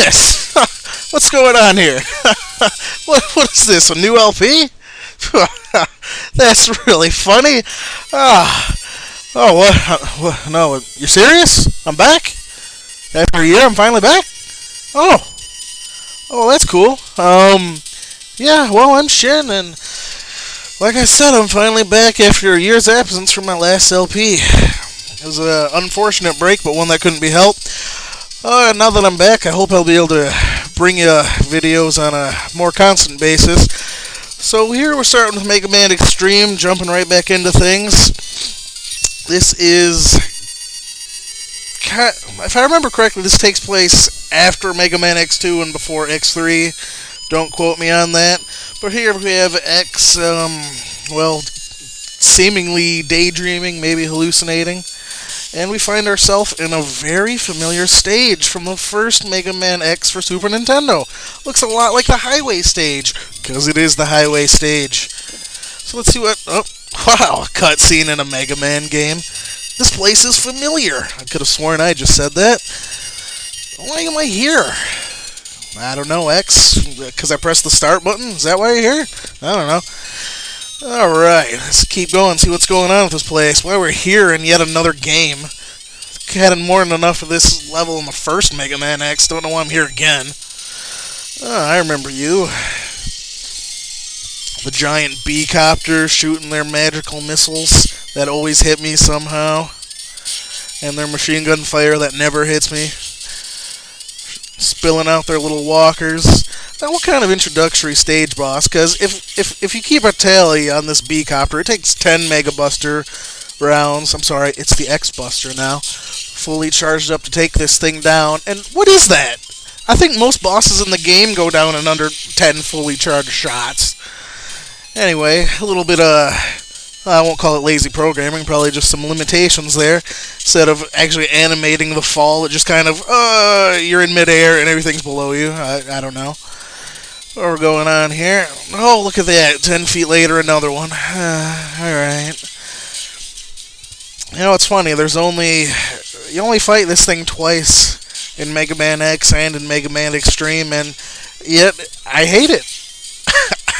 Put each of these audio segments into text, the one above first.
this? What's going on here? What is this? A new LP? That's really funny. Ah, oh, what? No, you're serious? I'm back? After a year, I'm finally back? Oh, oh, that's cool. Yeah, well, I'm Shin, and like I said, I'm finally back after a year's absence from my last LP. It was an unfortunate break, but one that couldn't be helped. Now that I'm back, I hope I'll be able to bring you videos on a more constant basis. So here we're starting with Mega Man Xtreme, jumping right back into things. This is, if I remember correctly, this takes place after Mega Man X2 and before X3. Don't quote me on that. But here we have X, well, seemingly daydreaming, maybe hallucinating. And we find ourselves in a very familiar stage from the first Mega Man X for Super Nintendo. Looks a lot like the highway stage, because it is the highway stage. So let's see what... Oh, wow, a cutscene in a Mega Man game. This place is familiar. I could have sworn I just said that. Why am I here? I don't know, X, because I pressed the start button? Is that why you're here? I don't know. Alright, let's keep going, see what's going on with this place. Why we're here in yet another game. Had more than enough of this level in the first Mega Man X. Don't know why I'm here again. I remember you. The giant bee-copters shooting their magical missiles that always hit me somehow. And their machine gun fire that never hits me. Spilling out their little walkers. Now, what kind of introductory stage boss? Because if you keep a tally on this B-copter, it takes 10 Mega Buster rounds. I'm sorry, it's the X-Buster now. Fully charged up to take this thing down. And what is that? I think most bosses in the game go down in under 10 fully charged shots. Anyway, a little bit of... I won't call it lazy programming, probably just some limitations there. Instead of actually animating the fall, it just kind of, you're in midair and everything's below you. I don't know. What we're going on here? Oh, look at that. 10 feet later, another one. Alright. You know, it's funny. You only fight this thing twice in Mega Man X and in Mega Man Xtreme, and yet I hate it.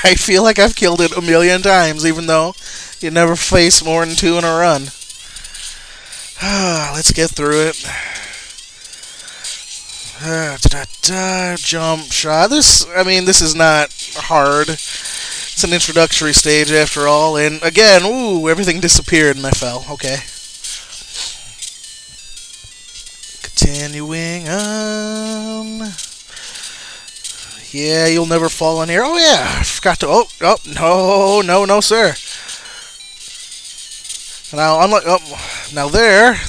I feel like I've killed it a million times, even though you never face more than 2 in a run. Let's get through it. Jump shot. This is not hard. It's an introductory stage after all. And again, ooh, everything disappeared and I fell. Okay. Continuing on. Yeah, you'll never fall in here. Oh yeah, I forgot to. Oh, no, sir. Now,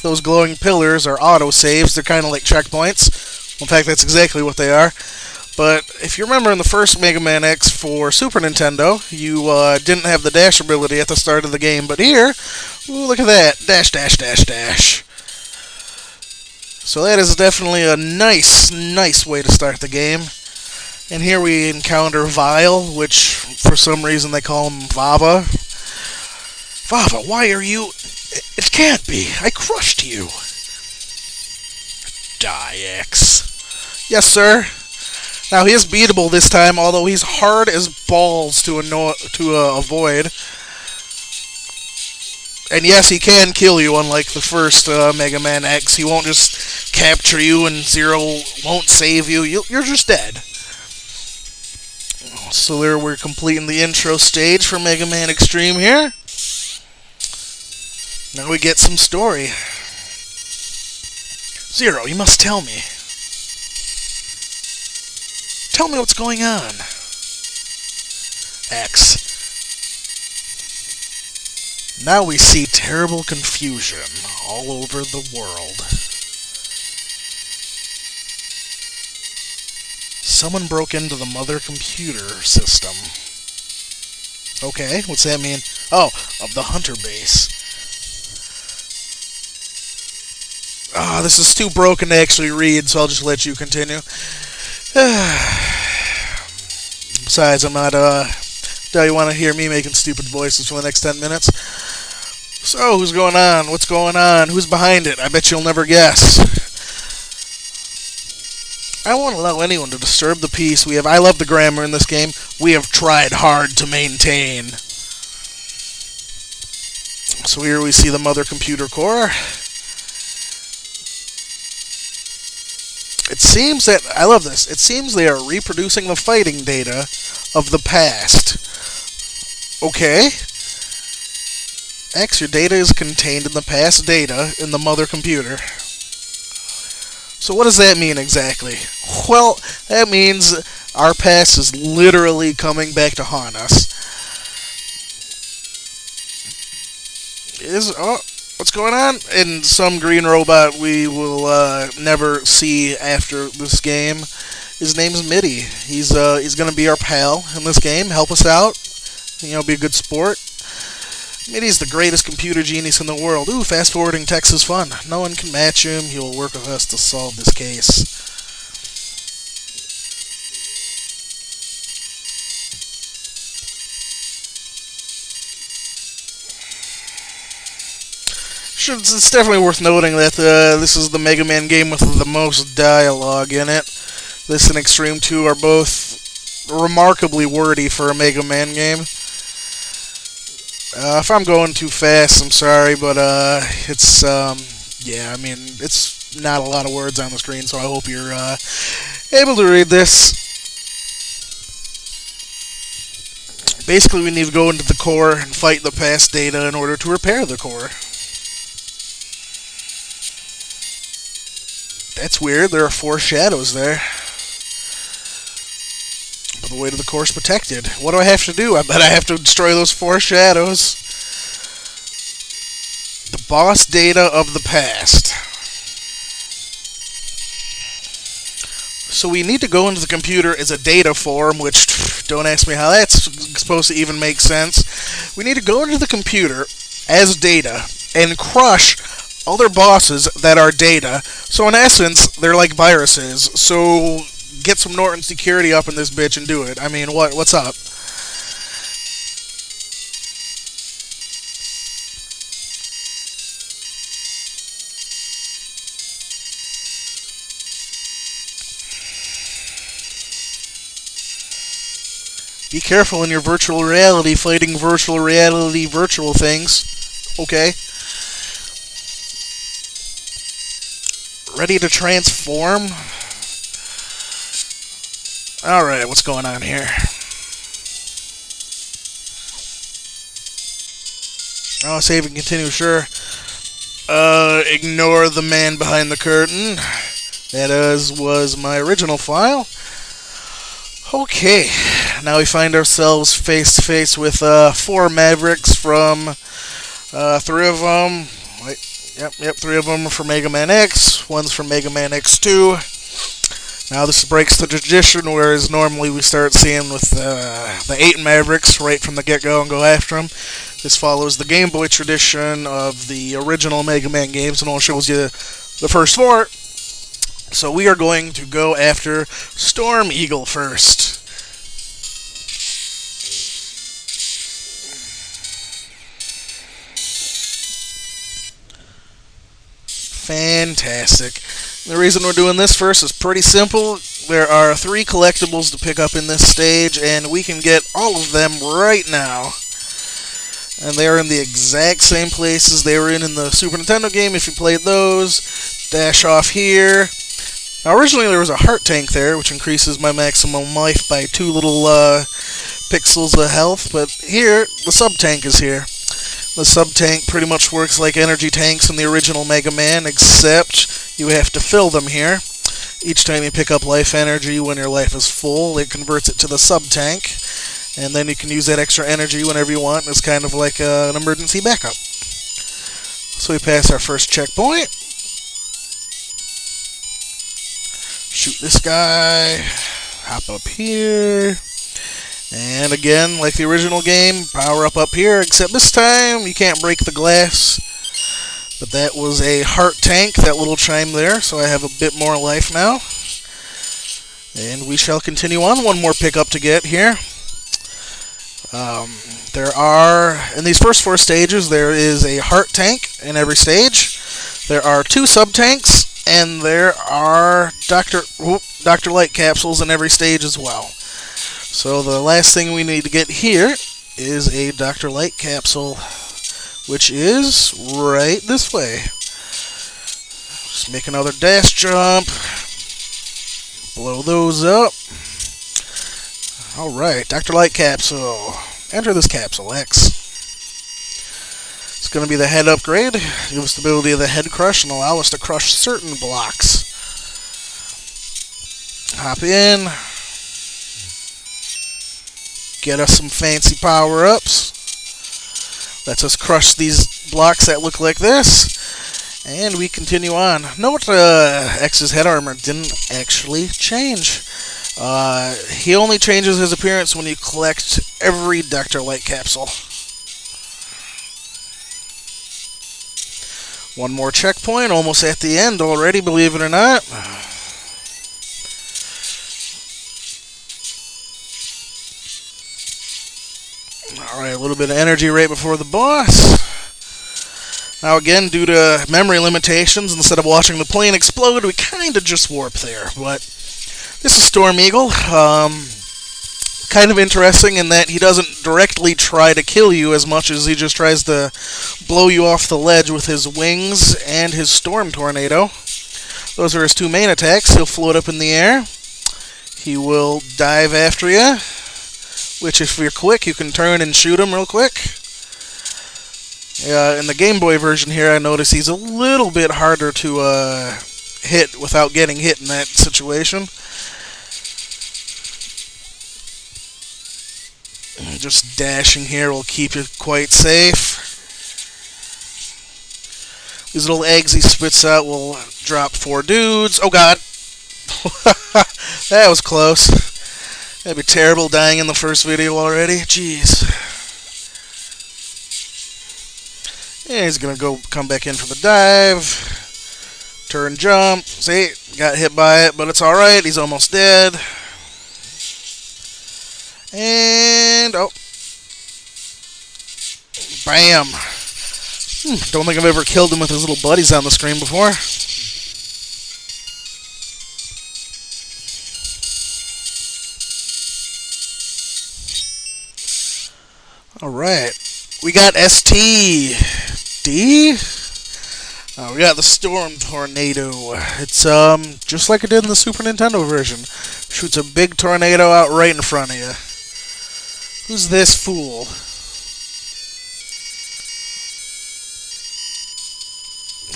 those glowing pillars are autosaves. They're kind of like checkpoints. In fact, that's exactly what they are. But if you remember in the first Mega Man X for Super Nintendo, you didn't have the dash ability at the start of the game. But here, ooh, look at that. Dash, dash, dash, dash. So that is definitely a nice way to start the game. And here we encounter Vile, which for some reason they call him Vava. Vava, why are you... It can't be. I crushed you. Die, X. Yes, sir. Now, he is beatable this time, although he's hard as balls to avoid. And yes, he can kill you, unlike the first Mega Man X. He won't just capture you and Zero won't save you. You're just dead. So there we're completing the intro stage for Mega Man Xtreme here. Now we get some story. Zero, you must tell me. Tell me what's going on. X. Now we see terrible confusion all over the world. Someone broke into the mother computer system. Okay, what's that mean? Oh, of the Hunter base. This is too broken to actually read, so I'll just let you continue. Besides, I'm not, do you want to hear me making stupid voices for the next 10 minutes? So, who's going on? What's going on? Who's behind it? I bet you'll never guess. I won't allow anyone to disturb the peace we have. I love the grammar in this game. We have tried hard to maintain. So here we see the mother computer core. It seems that, I love this, it seems they are reproducing the fighting data of the past. Okay. X, your data is contained in the past data in the mother computer. So what does that mean exactly? Well, that means our past is literally coming back to haunt us. What's going on? And some green robot we will never see after this game. His name's Mitty. He's gonna be our pal in this game. Help us out. You know, be a good sport. Mitty's the greatest computer genius in the world. Ooh, fast forwarding text is fun. No one can match him. He will work with us to solve this case. It's definitely worth noting that this is the Mega Man game with the most dialogue in it. This and Xtreme 2 are both remarkably wordy for a Mega Man game. If I'm going too fast, I'm sorry, but it's, yeah, I mean, it's not a lot of words on the screen, so I hope you're able to read this. Basically, we need to go into the core and fight the past data in order to repair the core. That's weird, there are 4 shadows there. But the way to the core is protected. What do I have to do? I bet I have to destroy those 4 shadows. The boss data of the past. So we need to go into the computer as a data form, which, don't ask me how that's supposed to even make sense. We need to go into the computer as data and crush other bosses that are data. So in essence, they're like viruses. So get some Norton security up in this bitch and do it. I mean, what's up? Be careful in your virtual reality fighting virtual reality virtual things. Okay. Ready to transform? Alright, what's going on here? Oh, save and continue, sure. Ignore the man behind the curtain. That was my original file. Okay, now we find ourselves face to face with 4 Mavericks from 3 of them. Wait. Yep, 3 of them are from Mega Man X, 1's from Mega Man X2. Now this breaks the tradition, whereas normally we start seeing with the 8 Mavericks right from the get-go and go after them. This follows the Game Boy tradition of the original Mega Man games and only shows you the first 4. So we are going to go after Storm Eagle first. Fantastic. The reason we're doing this first is pretty simple. There are 3 collectibles to pick up in this stage, and we can get all of them right now. And they are in the exact same places they were in the Super Nintendo game, if you played those. Dash off here. Now, originally there was a heart tank there, which increases my maximum life by 2 little pixels of health, but here, the sub-tank is here. The sub-tank pretty much works like energy tanks in the original Mega Man, except you have to fill them here. Each time you pick up life energy when your life is full, it converts it to the sub-tank, and then you can use that extra energy whenever you want. It's kind of like an emergency backup. So we pass our first checkpoint. Shoot this guy. Hop up here. And again, like the original game, power up here, except this time you can't break the glass. But that was a heart tank, that little chime there, so I have a bit more life now. And we shall continue on. 1 more pickup to get here. There are, in these first 4 stages, there is a heart tank in every stage. There are 2 sub-tanks And there are Dr. Light capsules in every stage as well. So the last thing we need to get here is a Dr. Light capsule, which is right this way. Just make another dash jump. Blow those up. Alright, Dr. Light capsule. Enter this capsule, X. It's going to be the head upgrade. Give us the ability of the head crush and allow us to crush certain blocks. Hop in. Get us some fancy power-ups. Lets us crush these blocks that look like this. And we continue on. Note X's head armor didn't actually change. He only changes his appearance when you collect every Dr. Light capsule. One more checkpoint, almost at the end already, believe it or not. Alright, a little bit of energy right before the boss. Now again, due to memory limitations, instead of watching the plane explode, we kind of just warp there. But this is Storm Eagle. Kind of interesting in that he doesn't directly try to kill you as much as he just tries to blow you off the ledge with his wings and his Storm Tornado. Those are his two main attacks. He'll float up in the air. He will dive after you, which if you're quick, you can turn and shoot him real quick. In the Game Boy version here, I notice he's a little bit harder to hit without getting hit in that situation. Just dashing here will keep you quite safe. These little eggs he spits out will drop 4 dudes. Oh god! That was close. That'd be terrible dying in the first video already. Jeez. Yeah, he's gonna come back in for the dive. Turn jump. See, got hit by it, but it's alright. He's almost dead. And, oh. Bam. Don't think I've ever killed him with his little buddies on the screen before. Alright. We got STD. We got the Storm Tornado. It's just like it did in the Super Nintendo version. Shoots a big tornado out right in front of you. Who's this fool?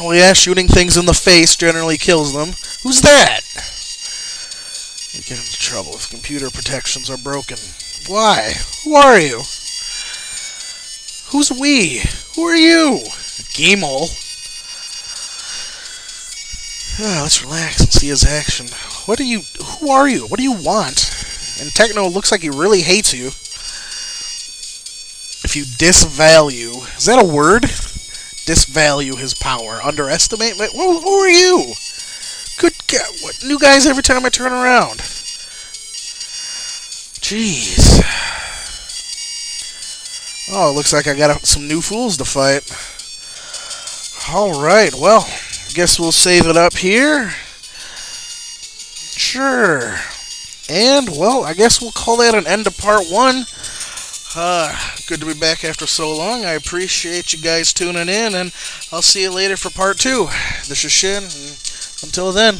Oh yeah, shooting things in the face generally kills them. Who's that? You get into trouble if computer protections are broken. Why? Who are you? Who's we? Who are you? Gamel. Let's relax and see his action. Who are you? What do you want? And Techno looks like he really hates you. If you disvalue, is that a word? Disvalue his power. Underestimate? Who are you? Good God, what? New guys every time I turn around. Jeez. Oh, it looks like I got some new fools to fight. Alright, well, guess we'll save it up here. Sure. And, well, I guess we'll call that an end to part 1. Good to be back after so long. I appreciate you guys tuning in, and I'll see you later for part 2. This is Shin, and until then.